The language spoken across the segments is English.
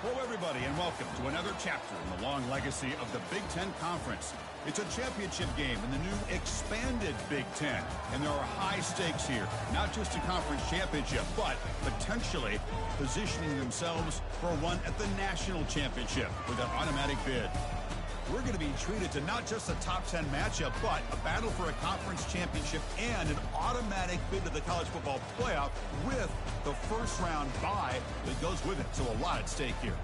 Hello, everybody, and welcome to another chapter in the long legacy of the Big Ten Conference. It's a championship game in the new expanded Big Ten, and there are high stakes here, not just a conference championship, but potentially positioning themselves for a run at the national championship with an automatic bid. We're going to be treated to not just a top 10 matchup, but a battle for a conference championship and an automatic bid to the college football playoff with the first round bye that goes with it. So a lot at stake here,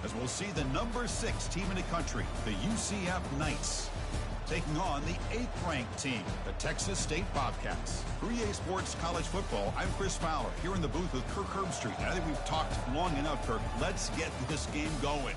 as we'll see the number 6 team in the country, the UCF Knights, taking on the 8th ranked team, the Texas State Bobcats. For EA Sports College Football, I'm Chris Fowler, here in the booth with Kirk Herbstreit. I think we've talked long enough, Kirk. Let's get this game going.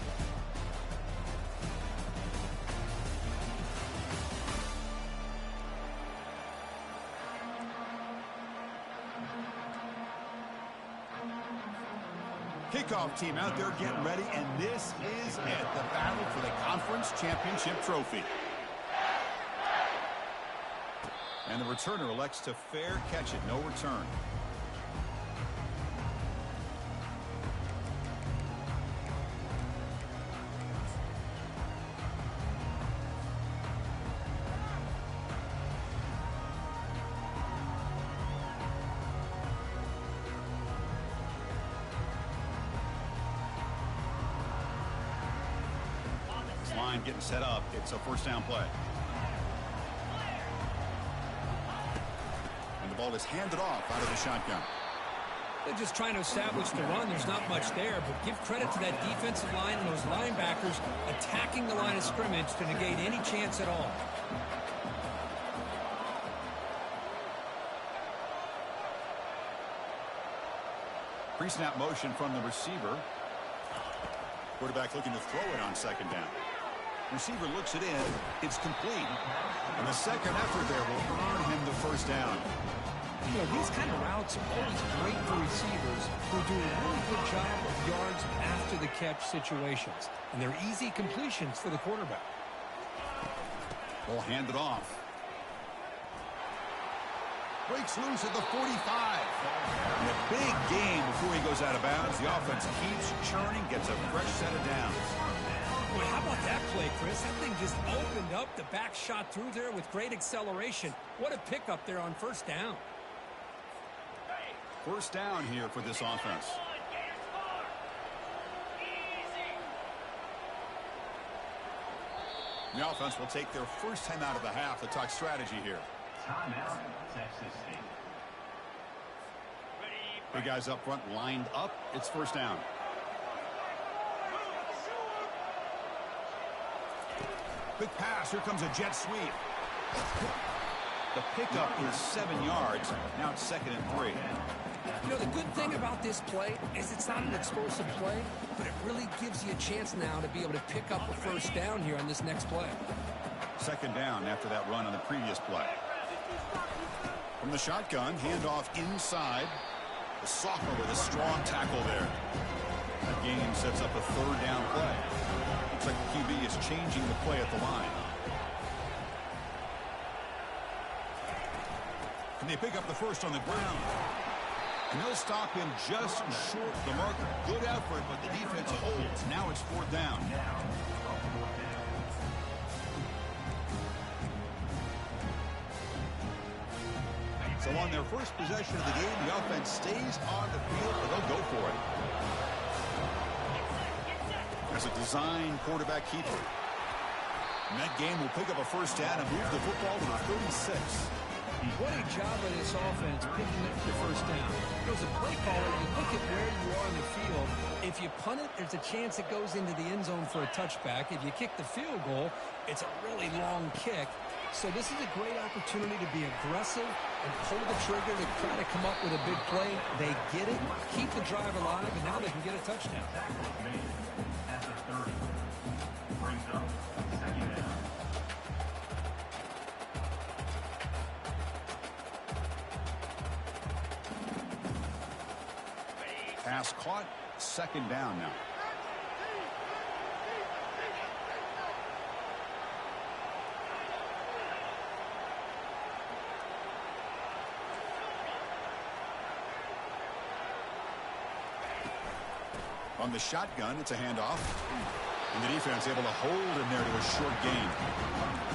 Kickoff team out there getting ready, and this is it, the battle for the conference championship trophy. And the returner elects to fair catch it, no return. Line getting set up. It's a first down play. And the ball is handed off out of the shotgun. They're just trying to establish the run. There's not much there, but give credit to that defensive line and those linebackers attacking the line of scrimmage to negate any chance at all. Pre-snap motion from the receiver. Quarterback looking to throw it on second down. Receiver looks it in. It's complete. And the second effort there will earn him the first down. You know, these kind of routes are always great for receivers who do a really good job of yards after the catch situations. And they're easy completions for the quarterback. Ball handed off. Breaks loose at the 45. And a big game before he goes out of bounds. The offense keeps churning, gets a fresh set of downs. Boy, how about that play, Chris? That thing just opened up. The back shot through there with great acceleration. What a pickup there on first down. First down here for this offense. The offense will take their first 10 out of the half to talk strategy here. Timeout, Texas State. Big guys up front lined up. It's first down. Quick pass. Here comes a jet sweep. The pickup is 7 yards. Now it's 2nd and 3. You know, the good thing about this play is it's not an explosive play, but it really gives you a chance now to be able to pick up a first down here on this next play. Second down after that run on the previous play. From the shotgun, handoff inside. The sophomore with a strong tackle there. That game sets up a third down play. Looks like the QB is changing the play at the line. And they pick up the first on the ground. And they'll stop him just short of the marker. Good effort, but the defense holds. Now it's 4th down. So on their first possession of the game, the offense stays on the field, and they'll go for it. As a design quarterback keeper. And that game will pick up a first down and move the football to the 36. What a job by this offense picking up the first down. As a play caller, you look at where you are on the field. If you punt it, there's a chance it goes into the end zone for a touchback. If you kick the field goal, it's a really long kick. So this is a great opportunity to be aggressive and pull the trigger to try to come up with a big play. They get it, keep the drive alive, and now they can get a touchdown. At the 30. Brings up 2nd down. Pass caught. 2nd down now. On the shotgun, it's a handoff. And the defense able to hold him there to a short gain.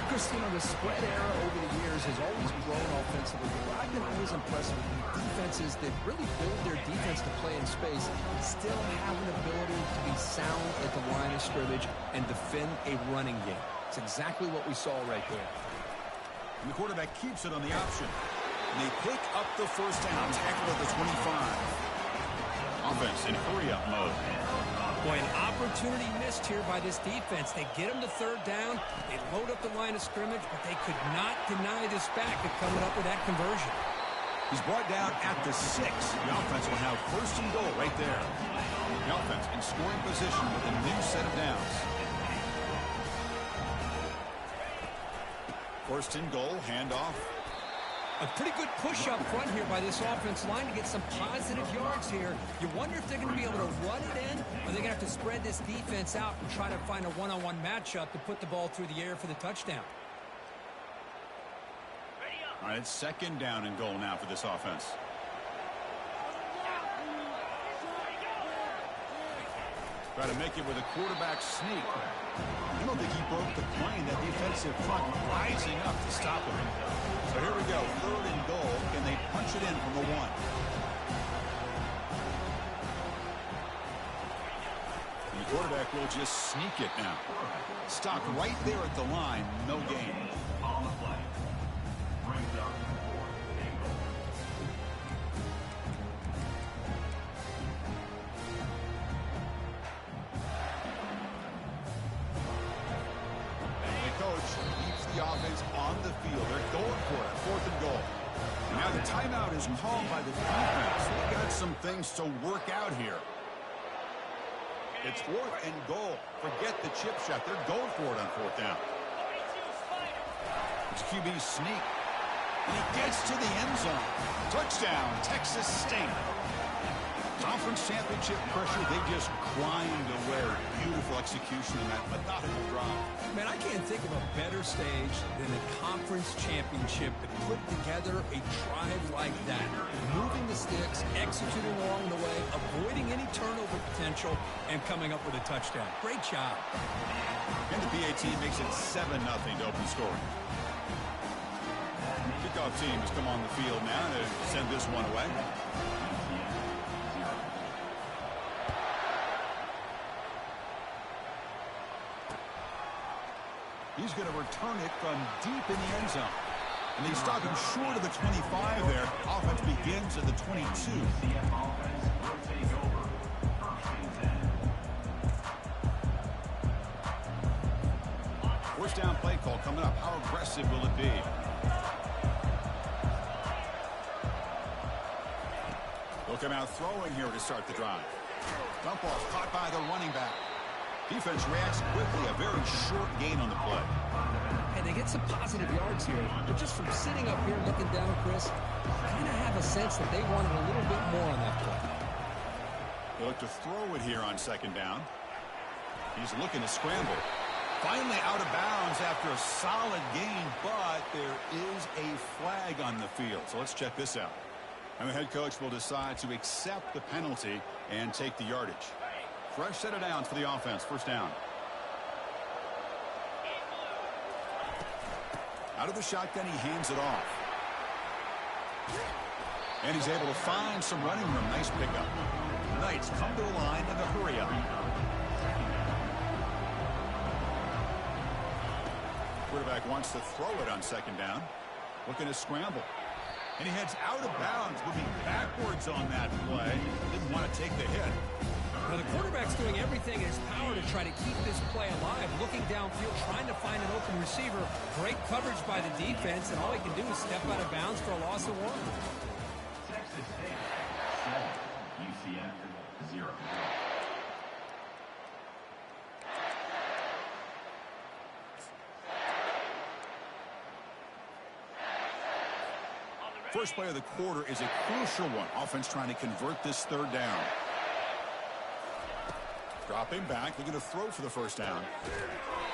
Chris, the spread era over the years has always grown offensively. But I've been always impressed with defenses that really build their defense to play in space, still have an ability to be sound at the line of scrimmage and defend a running game. It's exactly what we saw right there. And the quarterback keeps it on the option. And they pick up the first down, tackle at the 25. Offense in hurry-up mode. Boy, an opportunity missed here by this defense. They get him to third down. They load up the line of scrimmage, but they could not deny this back of coming up with that conversion. He's brought down at the 6. The offense will have first and goal right there. The offense in scoring position with a new set of downs. First and goal, handoff. A pretty good push up front here by this offense line to get some positive yards here. You wonder if they're going to be able to run it in, or they're going to have to spread this defense out and try to find a one-on-one matchup to put the ball through the air for the touchdown. All right, it's second down and goal now for this offense. Try to make it with a quarterback sneak. I don't think he broke the plane. That defensive front rising up to stop him. So here we go, third and goal. Can they punch it in from the 1? And the quarterback will just sneak it now. Stopped right there at the line. No gain. On the play. Brings up 4th and goal. The offense on the field. They're going for it. 4th and goal. And now the timeout is called by the defense. They've got some things to work out here. It's 4th and goal. Forget the chip shot. They're going for it on 4th down. It's QB sneak. And he gets to the end zone. Touchdown, Texas State. Conference championship pressure, they just grind away. Beautiful execution in that methodical drop. Man, I can't think of a better stage than a conference championship to put together a drive like that. Moving the sticks, executing along the way, avoiding any turnover potential, and coming up with a touchdown. Great job. And the PAT makes it 7-0 to open scoring. Kickoff team has come on the field now to send this one away. He's going to return it from deep in the end zone. And they stop him short of the 25 there. Offense begins at the 22. UCF offense will take over 1st and 10. First down play call coming up. How aggressive will it be? They'll come out throwing here to start the drive. Dump off caught by the running back. Defense reacts quickly. A very short gain on the play. And they get some positive yards here. But just from sitting up here looking down, Chris, I kind of have a sense that they wanted a little bit more on that play. They look to throw it here on 2nd down. He's looking to scramble. Finally out of bounds after a solid gain, but there is a flag on the field. So let's check this out. And the head coach will decide to accept the penalty and take the yardage. Fresh set of downs for the offense. First down. Out of the shotgun, he hands it off. And he's able to find some running room. Nice pickup. Knights come to the line in the hurry-up. Quarterback wants to throw it on 2nd down. Looking to scramble. And he heads out of bounds, moving backwards on that play. Didn't want to take the hit. Now, the quarterback's doing everything in his power to try to keep this play alive, looking downfield, trying to find an open receiver. Great coverage by the defense, and all he can do is step out of bounds for a loss of 1. Texas State 7, UCF 0. First play of the quarter is a crucial one. Offense trying to convert this 3rd down. Dropping back, looking to throw for the first down.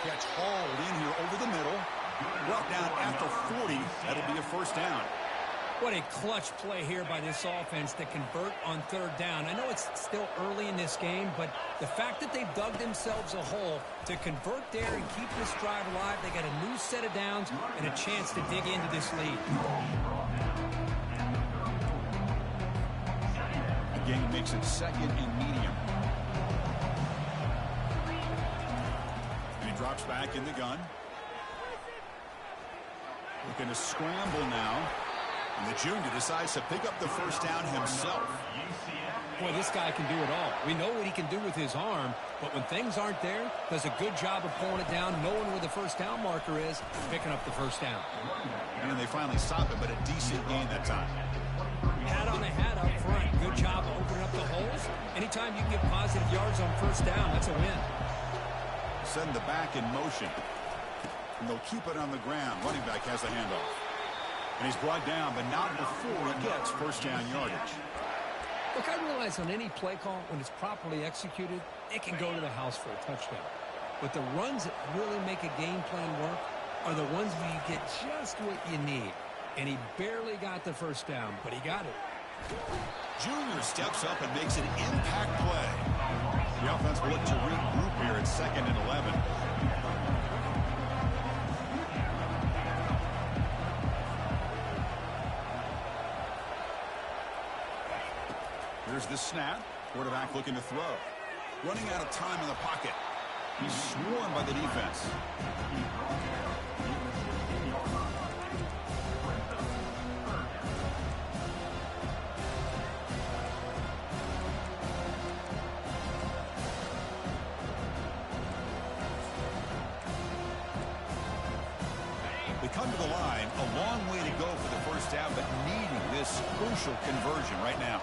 Catch hauled in here over the middle. Brought down at the 40. That'll be a first down. What a clutch play here by this offense to convert on third down. I know it's still early in this game, but the fact that they've dug themselves a hole to convert there and keep this drive alive, they got a new set of downs and a chance to dig into this lead. Again, makes it second and medium. And he drops back in the gun. Looking to scramble now. And the junior decides to pick up the first down himself. Boy, this guy can do it all. We know what he can do with his arm, but when things aren't there, does a good job of pulling it down, knowing where the first down marker is, picking up the first down. And they finally stop it, but a decent gain that time. Hat on a hat up front. Good job of opening up the holes. Anytime you can get positive yards on first down, that's a win. Send the back in motion. And they'll keep it on the ground. Running back has the handoff. And he's brought down, but not before he gets first down yardage. Look, I realize on any play call, when it's properly executed, it can go to the house for a touchdown. But the runs that really make a game plan work are the ones where you get just what you need. And he barely got the first down, but he got it. Junior steps up and makes an impact play. The offense will look to regroup here at 2nd and 11. Here's the snap. Quarterback looking to throw. Running out of time in the pocket. He's swarmed by the defense. They come to the line. A long way to go for the first down, but needing this crucial conversion right now.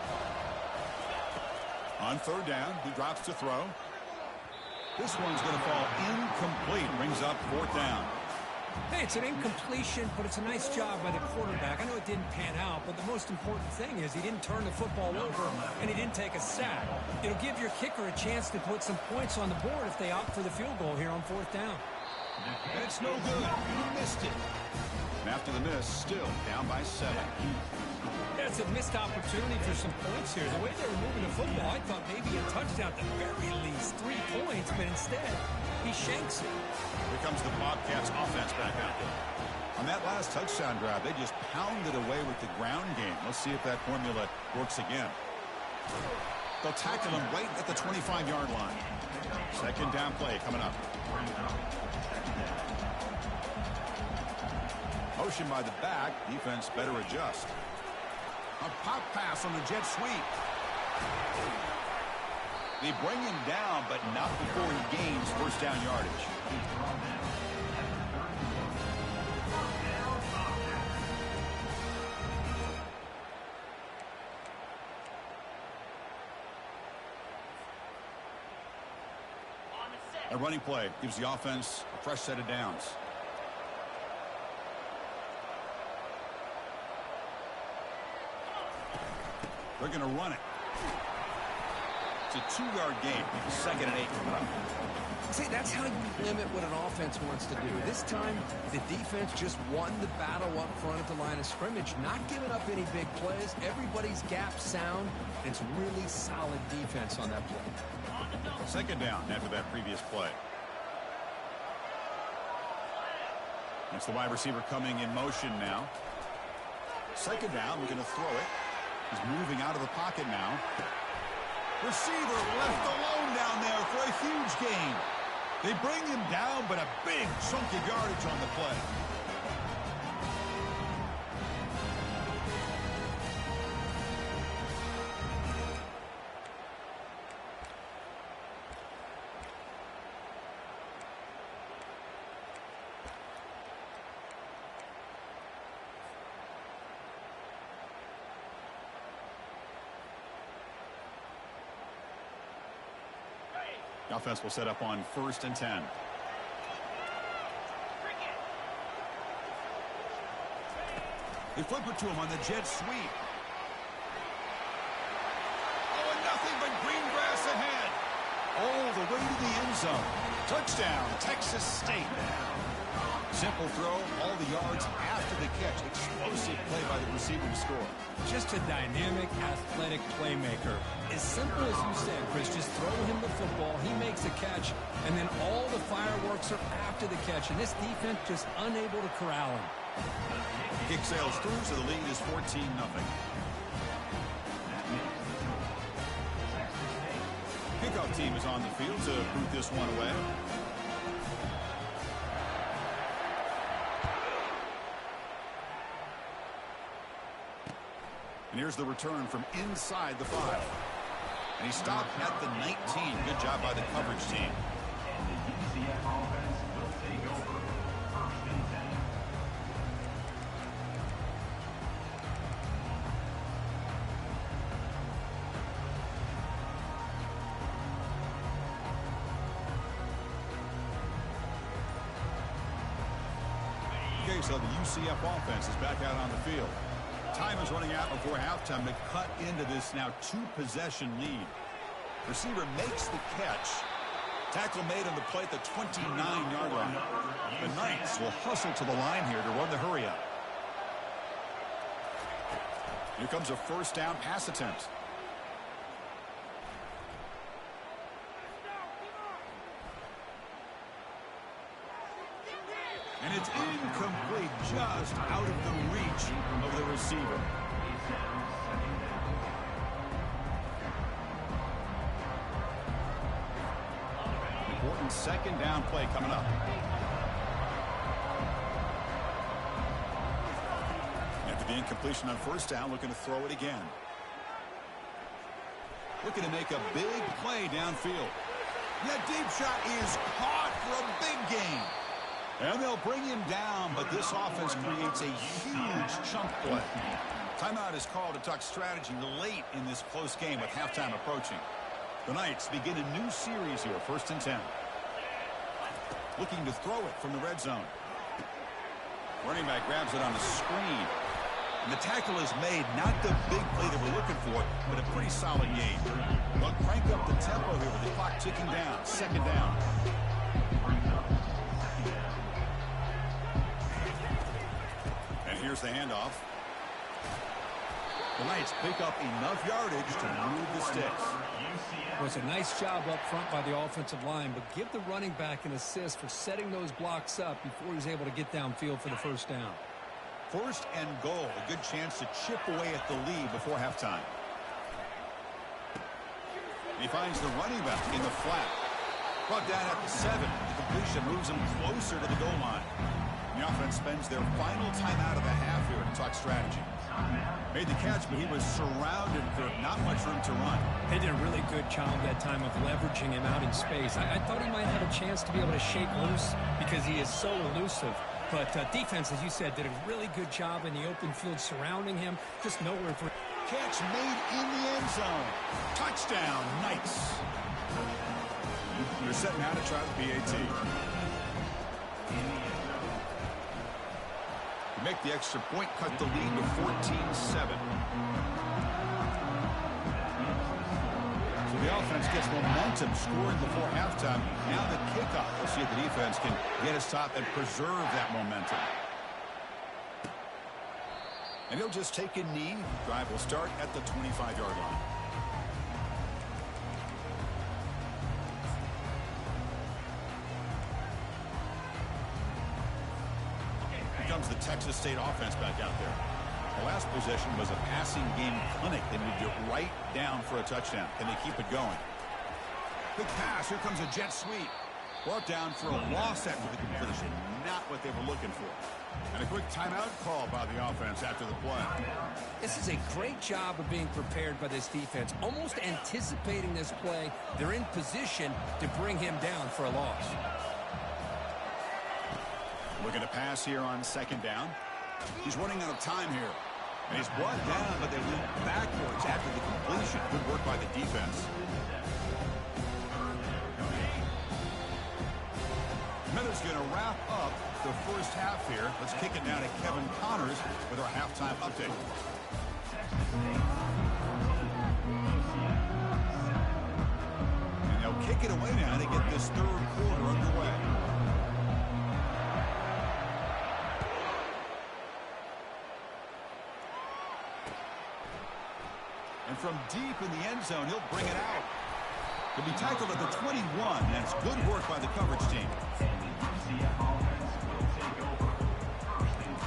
On third down, he drops to throw. This one's going to fall incomplete. Brings up 4th down. Hey, it's an incompletion, but it's a nice job by the quarterback. I know it didn't pan out, but the most important thing is he didn't turn the football over and he didn't take a sack. It'll give your kicker a chance to put some points on the board if they opt for the field goal here on 4th down. It's no good. He missed it. And after the miss, still down by 7. That's a missed opportunity for some points here. The way they were moving the football, I thought maybe a touchdown, at the very least 3 points, but instead, he shanks it. Here comes the Bobcats offense back out there. On that last touchdown drive, they just pounded away with the ground game. Let's see if that formula works again. They'll tackle him right at the 25-yard line. 2nd down play coming up. Motion by the back. Defense better adjust. A pop pass on the jet sweep. They bring him down, but not before he gains first down yardage. A running play gives the offense a fresh set of downs. They're going to run it. It's a 2-yard gain. 2nd and 8 coming up. See, that's how you limit what an offense wants to do. This time, the defense just won the battle up front at the line of scrimmage, not giving up any big plays. Everybody's gap sound. It's really solid defense on that play. 2nd down after that previous play. That's the wide receiver coming in motion now. 2nd down, we're going to throw it. He's moving out of the pocket now. Receiver left alone down there for a huge gain. They bring him down, but a big chunk of yardage on the play. The offense will set up on 1st and 10. They flip it to him on the jet sweep. Oh, and nothing but green grass ahead. All the way to the end zone. Touchdown, Texas State. Simple throw, all the yards after the catch. Explosive play by the receiver to score. Just a dynamic, athletic playmaker. As simple as you said, Chris, just throw him the football, he makes a catch, and then all the fireworks are after the catch, and this defense just unable to corral him. Kick sails through, so the lead is 14-0. Kickoff team is on the field to boot this one away. And here's the return from inside the 5. And he stopped at the 19. Good job by the coverage team. And the UCF offense will take over. 1st and 10. Okay, so the UCF offense is back out on the field. Time is running out before halftime to cut into this now 2-possession lead. Receiver makes the catch. Tackle made on the play at the 29-yard line. The Knights will hustle to the line here to run the hurry up. Here comes a first down pass attempt. And it's incomplete, just out of the reach of the receiver. Important second down play coming up. After the incompletion on first down, looking to throw it again. Looking to make a big play downfield. That deep shot is caught for a big gain. And they'll bring him down, but this offense creates a huge chunk play. Timeout is called to talk strategy late in this close game with halftime approaching. The Knights begin a new series here, 1st and 10. Looking to throw it from the red zone. Running back grabs it on the screen. And the tackle is made, not the big play that we're looking for, but a pretty solid gain. They'll crank up the tempo here with the clock ticking down. 2nd down. Here's the handoff. The Knights pick up enough yardage to move the sticks. It was a nice job up front by the offensive line, but give the running back an assist for setting those blocks up before he was able to get downfield for the first down. 1st and goal. A good chance to chip away at the lead before halftime. He finds the running back in the flat. Brought down at the 7. The completion moves him closer to the goal line. The offense spends their final timeout of the half here to talk strategy. Made the catch, but he was surrounded for not much room to run. They did a really good job that time of leveraging him out in space. I thought he might have a chance to be able to shake loose because he is so elusive. But defense, as you said, did a really good job in the open field surrounding him. Just nowhere for... Catch made in the end zone. Touchdown, Knights. They're setting out to try the PAT. Make the extra point, cut the lead to 14-7. So the offense gets momentum scoring before halftime. Now the kickoff. We'll see if the defense can get a stop and preserve that momentum. And he'll just take a knee. Drive will start at the 25-yard line. Comes the Texas State offense back out there. The last possession was a passing game clinic. They moved it right down for a touchdown. Can they keep it going? Quick pass. Here comes a jet sweep. Brought down for a loss after the completion. Not what they were looking for. And a quick timeout call by the offense after the play. This is a great job of being prepared by this defense. Almost anticipating this play. They're in position to bring him down for a loss. Looking to pass here on 2nd down. He's running out of time here. And he's brought down, but they went backwards after the completion. Good work by the defense. Miller's going to wrap up the first half here. Let's kick it down to Kevin Connors with our halftime update. And they'll kick take it away now to get this third quarter underway. And from deep in the end zone, he'll bring it out. He'll be tackled at the 21. That's good work by the coverage team. And the UCF offense will take over. First and 10.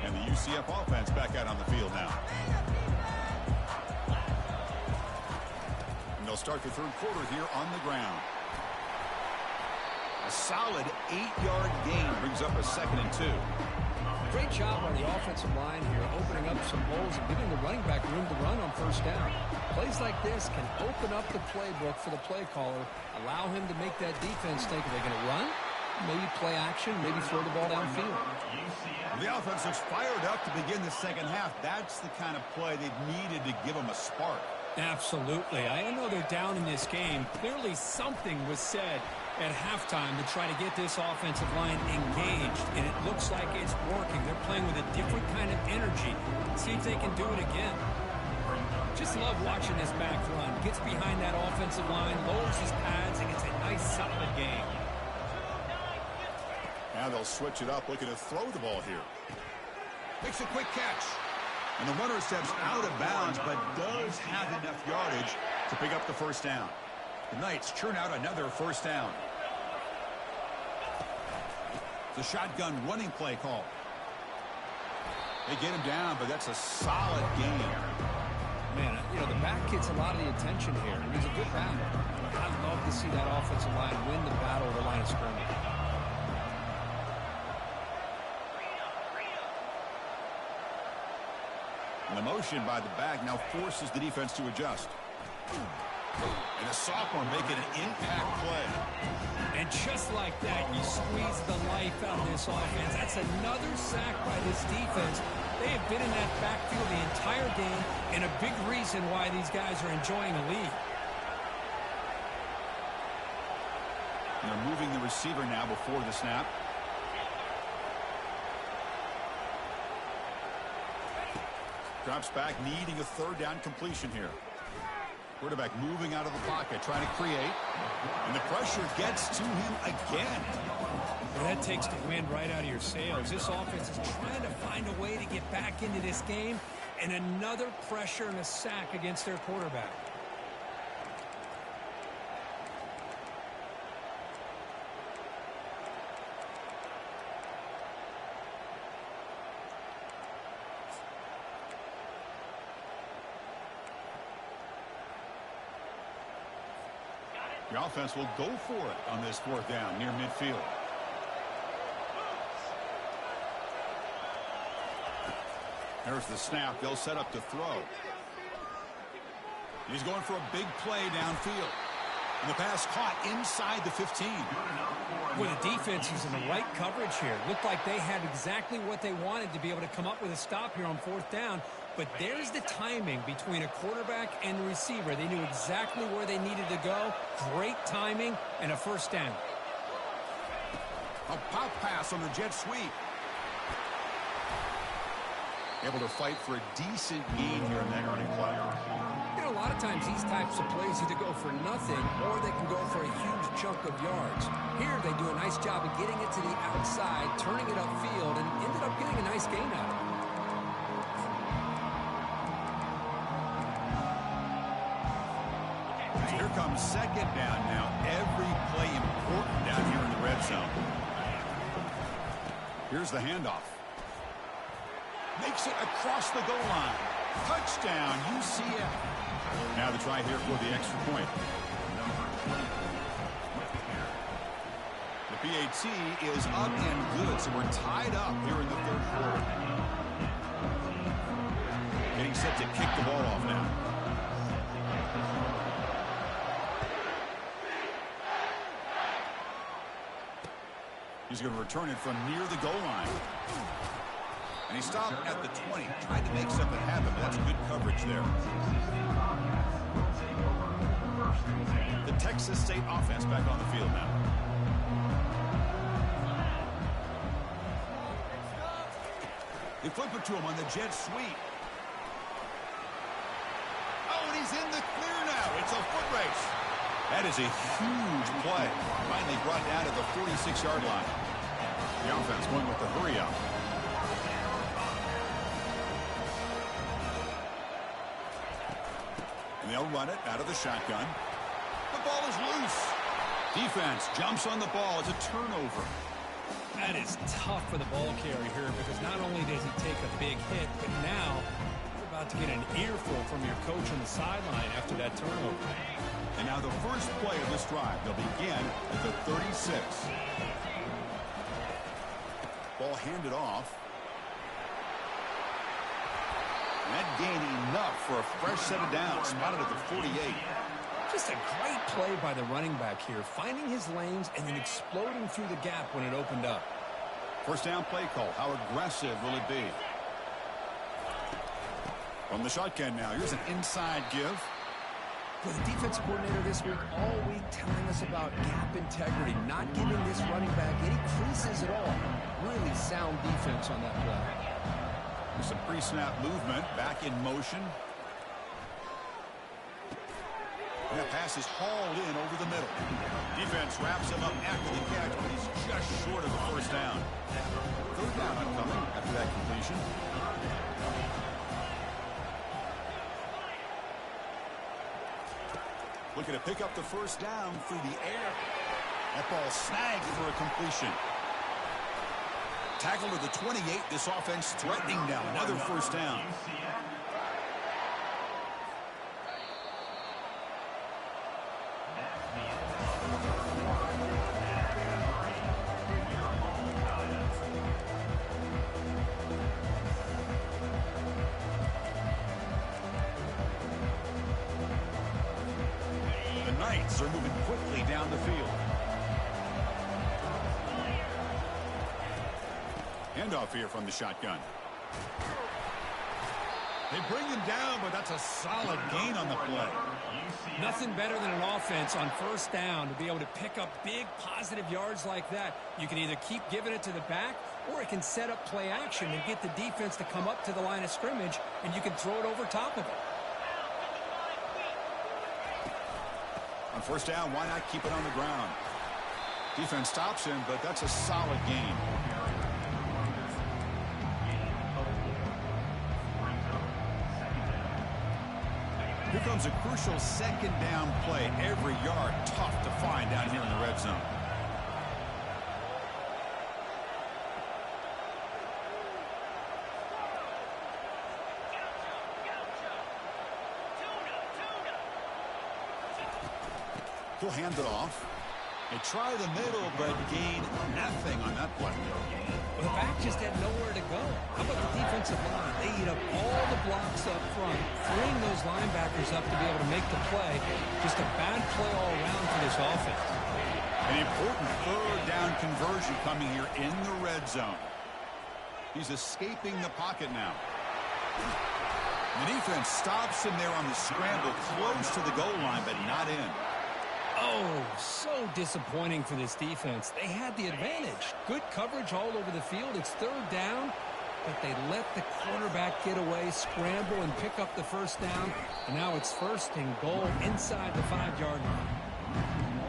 And the UCF offense back out on the field now. And they'll start the third quarter here on the ground. A solid 8-yard gain brings up a 2nd and 2. Great job on the offensive line here, opening up some holes and giving the running back room to run on first down. Plays like this can open up the playbook for the play caller, allow him to make that defense think, are they going to run? Maybe play action, maybe throw the ball downfield. The offense looks fired up to begin the second half. That's the kind of play they've needed to give them a spark. Absolutely. I know they're down in this game. Clearly something was said at halftime to try to get this offensive line engaged, and it looks like it's working. They're playing with a different kind of energy. See if they can do it again. Just love watching this back run. Gets behind that offensive line, lowers his pads, and gets a nice solid gain. Now they'll switch it up, looking to throw the ball here. Makes a quick catch. And the runner steps out of bounds, but does have enough yardage to pick up the first down. The Knights churn out another first down. The shotgun running play call. They get him down, but that's a solid gain. Man, you know, the back gets a lot of the attention here. It was a good battle. I'd love to see that offensive line win the battle of the line of scrimmage. And the motion by the back now forces the defense to adjust. And the sophomore making an impact play. And just like that, you squeeze the life out of this offense. That's another sack by this defense. They have been in that backfield the entire game, and a big reason why these guys are enjoying a lead. And they're moving the receiver now before the snap. Drops back, needing a third down completion here. Quarterback moving out of the pocket, trying to create. And the pressure gets to him again. Well, that takes the wind right out of your sails. This offense is trying to find a way to get back into this game. And another pressure and a sack against their quarterback. The offense will go for it on this fourth down near midfield. There's the snap. They'll set up to throw. He's going for a big play downfield. And the pass caught inside the 15. Well, the defense is in the right coverage here. Looked like they had exactly what they wanted to be able to come up with a stop here on fourth down. But there's the timing between a quarterback and the receiver. They knew exactly where they needed to go. Great timing and a first down. A pop pass on the jet sweep. Able to fight for a decent gain here in that running play. You know, a lot of times these types of plays either go for nothing or they can go for a huge chunk of yards. Here they do a nice job of getting it to the outside, turning it upfield, and ended up getting a nice gain out of it. Here comes second down now. Every play important down here in the red zone. Here's the handoff. Makes it across the goal line. Touchdown, UCF. Now the try here for the extra point. The PAT is up and good, so we're tied up here in the third quarter. Getting set to kick the ball off now. He's going to return it from near the goal line. And he stopped at the 20. Tried to make something happen, but that's good coverage there. The Texas State offense back on the field now. They flip it to him on the jet sweep. Oh, and he's in the clear now. It's a foot race. That is a huge play. Finally brought down to the 46-yard line. The offense going with the hurry up. And they'll run it out of the shotgun. The ball is loose. Defense jumps on the ball. It's a turnover. That is tough for the ball carrier here because not only does he take a big hit, but now you're about to get an earful from your coach on the sideline after that turnover. And now the first play of this drive. They'll begin at the 36. Ball handed off. And that gained enough for a fresh set of downs. Spotted at the 48. Just a great play by the running back here, finding his lanes and then exploding through the gap when it opened up. First down play call. How aggressive will it be? From the shotgun now. Here's an inside give. Well, the defensive coordinator this week all week telling us about gap integrity, not giving this running back any creases at all. Really sound defense on that play. There's some pre-snap movement. Back in motion. And that pass is hauled in over the middle. Defense wraps him up after the catch, but he's just short of the first down. Third down upcoming after that completion. Looking to pick up the first down through the air. That ball snagged for a completion. Tackle to the 28. This offense threatening now. Another first down. Are moving quickly down the field. Handoff here from the shotgun. They bring him down, but that's a solid gain on the play. Nothing better than an offense on first down to be able to pick up big positive yards like that. You can either keep giving it to the back, or it can set up play action and get the defense to come up to the line of scrimmage, and you can throw it over top of it. On first down, why not keep it on the ground? Defense stops him, but that's a solid gain. Here comes a crucial second down play. Every yard tough to find down here in the red zone. He'll hand it off. They try the middle, but gain nothing on that play. Well, the back just had nowhere to go. How about the defensive line? They eat up all the blocks up front, freeing those linebackers up to be able to make the play. Just a bad play all around for this offense. An important third down conversion coming here in the red zone. He's escaping the pocket now. The defense stops him there on the scramble, close to the goal line, but not in. Oh, so disappointing for this defense. They had the advantage. Good coverage all over the field. It's third down, but they let the quarterback get away, scramble, and pick up the first down. And now it's first and goal inside the 5-yard line.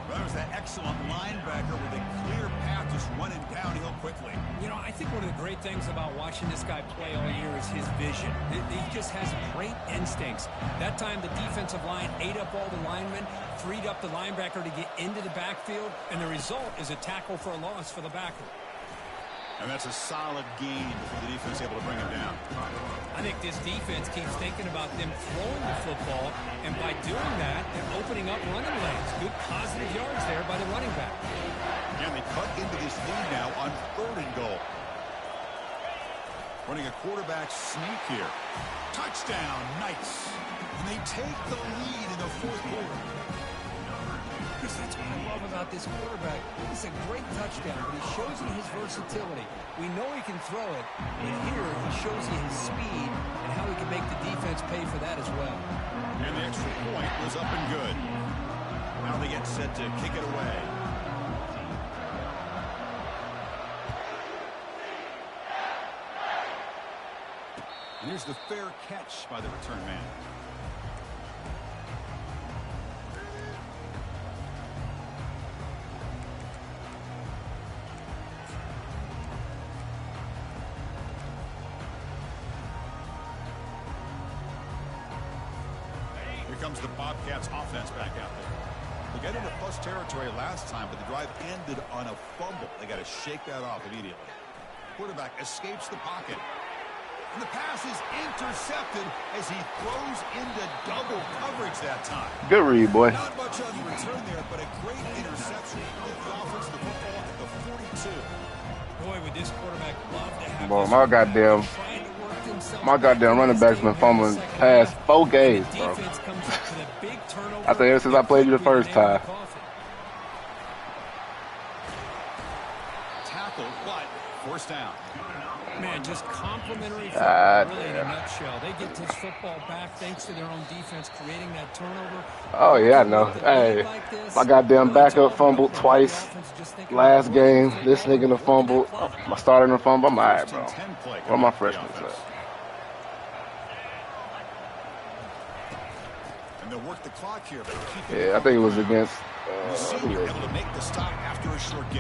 Well, there's that excellent linebacker with a clear path just running downhill quickly. You know, I think one of the great things about watching this guy play all year is his vision. He just has great instincts. That time the defensive line ate up all the linemen, freed up the linebacker to get into the backfield, and the result is a tackle for a loss for the backer. And that's a solid gain before the defense able to bring him down. I think this defense keeps thinking about them throwing the football, and by doing that, they're opening up running lanes. Good positive yards there by the running back. And they cut into this lead now on third and goal. Running a quarterback sneak here. Touchdown, nice. And they take the lead in the fourth quarter. Because that's what I love about this quarterback. It's a great touchdown, but he shows you his versatility. We know he can throw it, and here he shows you his speed and how he can make the defense pay for that as well. And the extra point was up and good. Now they get set to kick it away. Here's the fair catch by the return man. Here comes the Bobcats offense back out there. They got into plus territory last time, but the drive ended on a fumble. They got to shake that off immediately. Quarterback escapes the pocket. And the pass is intercepted as he throws into double coverage that time. Good read, boy. Not much on the return there, but a great interception. The offense, the football at the 42. Boy, would this quarterback love to have Boy, this my goddamn running back's been fumbling past 4 games, bro. I think ever since I played you the first time. Tackle, but forced down. Man, just complimentary football, really in a nutshell. They get this football back thanks to their own defense creating that turnover. Oh, yeah, I know. Hey, my goddamn backup fumbled twice last game. This nigga the fumble. My starter in the fumble. I'm all right, bro. Where my freshmen at? And they'll work the clock here. Yeah, I think it was against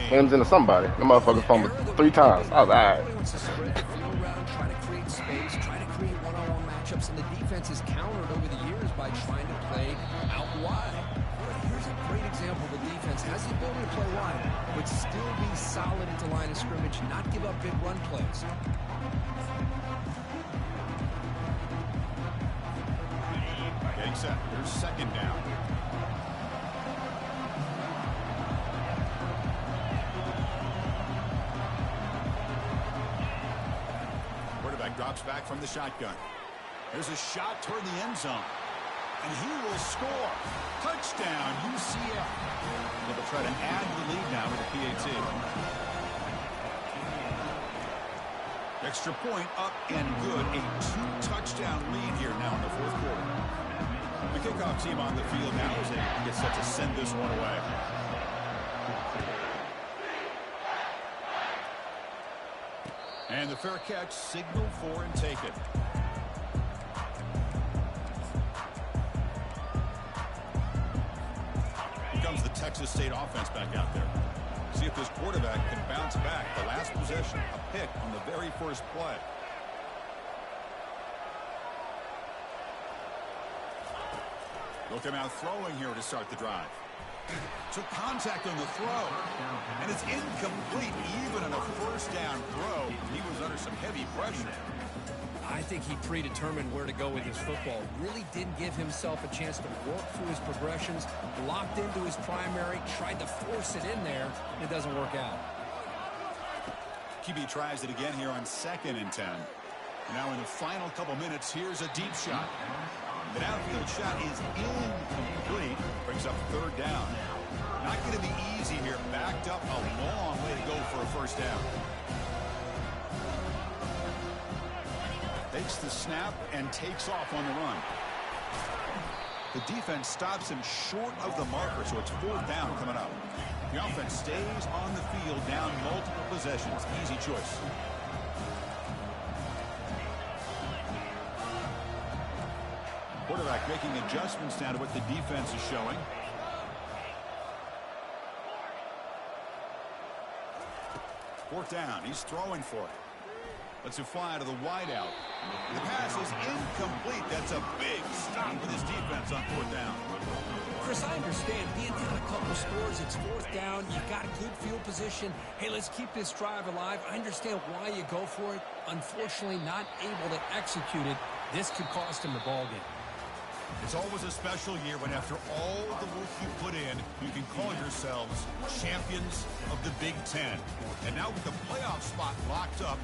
Hims into somebody. The motherfucker fumbled 3 times. I was all right. Try to create space, try to create one-on-one matchups, and the defense is countered over the years by trying to play out wide. Here's a great example. The defense has the ability to play wide, but still be solid at the line of scrimmage, not give up big run plays. Getting set. There's second down. Quarterback drops back from the shotgun. There's a shot toward the end zone. And he will score. Touchdown, UCF. They'll try to add to the lead now with the PAT. Extra point up and good. A 2-touchdown lead here now in the fourth quarter. The kickoff team on the field now as they get set to send this one away. And the fair catch, signal for and take it. Here comes the Texas State offense back out there. See if this quarterback can bounce back. The last possession, a pick on the very first play. They'll come out throwing here to start the drive. Took contact on the throw, and it's incomplete even on a first down throw. He was under some heavy pressure. I think he predetermined where to go with his football. Really didn't give himself a chance to work through his progressions, locked into his primary, tried to force it in there, and it doesn't work out. QB tries it again here on 2nd and 10. Now in the final couple minutes, here's a deep shot. The downfield shot is incomplete. Brings up 3rd down. Not going to be easy here. Backed up a long way to go for a first down. Takes the snap and takes off on the run. The defense stops him short of the marker, so it's 4th down coming up. The offense stays on the field, down multiple possessions. Easy choice. Quarterback making adjustments now to what the defense is showing. Fourth down. He's throwing for it. Lets it fly to the wideout. The pass is incomplete. That's a big stop for this defense on 4th down. Chris, I understand being down a couple scores, it's 4th down, you got a good field position. Hey, let's keep this drive alive. I understand why you go for it. Unfortunately, not able to execute it. This could cost him the ball game. It's always a special year when after all the work you put in, you can call yourselves champions of the Big Ten. And now with the playoff spot locked up,